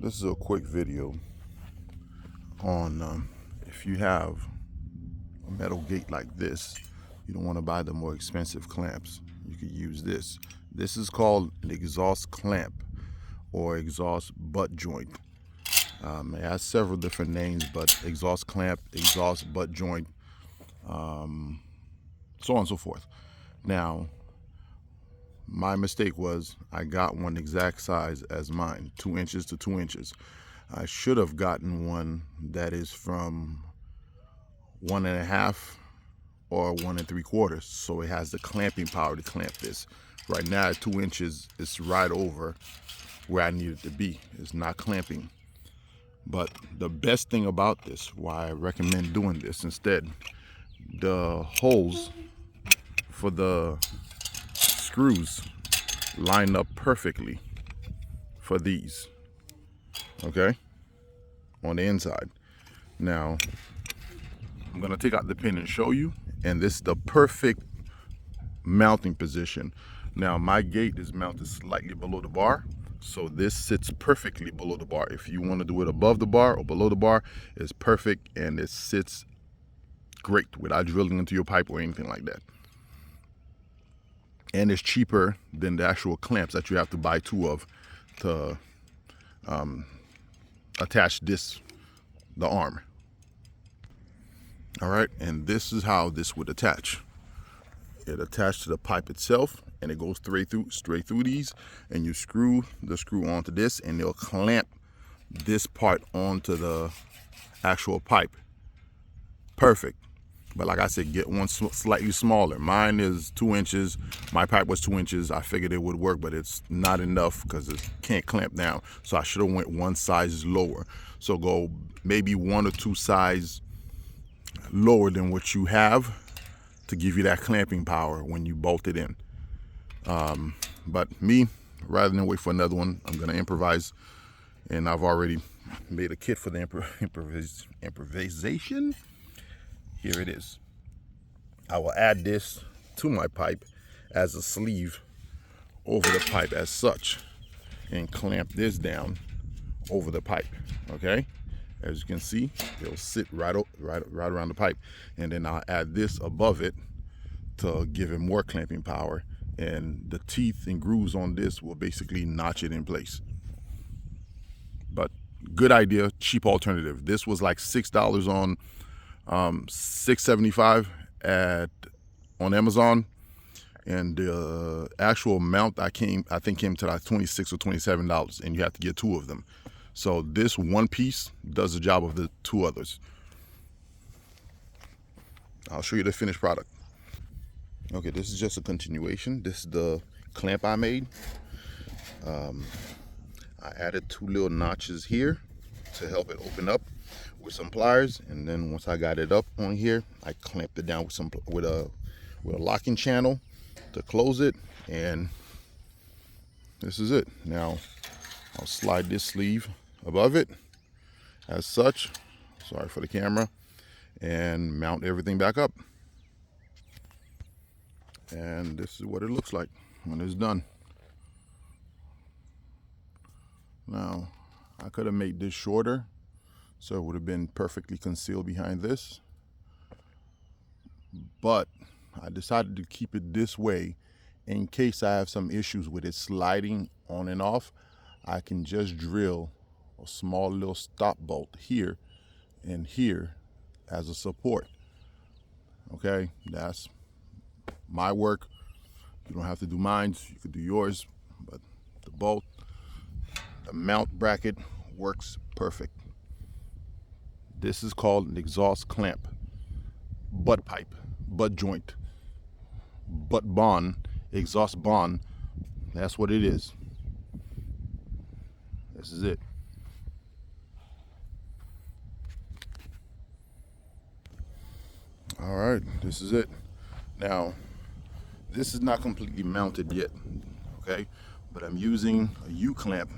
This is a quick video on if you have a metal gate like this, you don't want to buy the more expensive clamps. You could use this. This is called an exhaust clamp or exhaust butt joint. It has several different names, but exhaust clamp, exhaust butt joint, so on and so forth. Now, my mistake was I got one exact size as mine, 2 inches to 2 inches. I should have gotten one that is from 1.5 or 1 3/4, so it has the clamping power to clamp this. Right now at 2 inches, it's right over where I need it to be. It's not clamping. But the best thing about this, why I recommend doing this instead, the holes for the screws line up perfectly for these, okay, on the inside. Now I'm gonna take out the pin and show you, and this is the perfect mounting position. Now my gate is mounted slightly below the bar, so this sits perfectly below the bar. If you want to do it above the bar or below the bar, it's perfect, and it sits great without drilling into your pipe or anything like that. And it's cheaper than the actual clamps that you have to buy 2 of to attach the arm. All right, and this is how this would attach. It attached to the pipe itself, and it goes straight through these, and you screw the screw onto this, and they'll clamp this part onto the actual pipe. Perfect. But like I said, get one slightly smaller. Mine is 2 inches. My pipe was 2 inches. I figured it would work, but it's not enough because it can't clamp down. So I should have went one size lower. So go maybe 1 or 2 sizes lower than what you have to give you that clamping power when you bolt it in. But me, rather than wait for another one, I'm gonna improvise, and I've already made a kit for the improvisation. Here it is. I will add this to my pipe as a sleeve over the pipe as such, and clamp this down over the pipe, okay? As you can see, it'll sit right around the pipe, and then I'll add this above it to give it more clamping power, and the teeth and grooves on this will basically notch it in place. But good idea, cheap alternative. This was like $6 on $6.75 on Amazon, and the actual mount I think came to like $26 or $27, and you have to get 2 of them. So this one piece does the job of the 2 others. I'll show you the finished product. Okay, this is just a continuation. This is the clamp I made. I added 2 little notches here to help it open up with some pliers, and then once I got it up on here, I clamped it down with a locking channel to close it, and this is it. Now I'll slide this sleeve above it as such, sorry for the camera, and mount everything back up. And this is what it looks like when it's done. Now I could have made this shorter, so it would have been perfectly concealed behind this, but I decided to keep it this way in case I have some issues with it sliding on and off. I can just drill a small little stop bolt here and here as a support. Okay, that's my work. You don't have to do mine, you could do yours, but the bolt, the mount bracket works perfect. This is called an exhaust clamp, butt pipe, butt joint, butt bond, exhaust bond. That's what it is. This is it. All right, this is it. Now, this is not completely mounted yet, okay? But I'm using a U-clamp,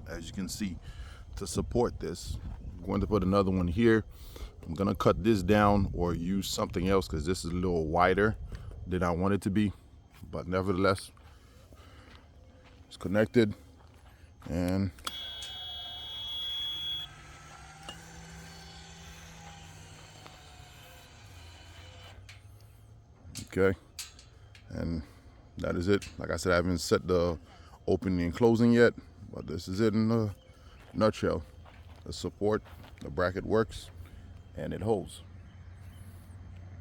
as you can see, to support this. I'm going to put another one here. I'm gonna cut this down or use something else because this is a little wider than I want it to be. But nevertheless, it's connected, and Okay, and that is it. Like I said, I haven't set the opening and closing yet, but this is it in a nutshell. The support, the bracket works, and it holds.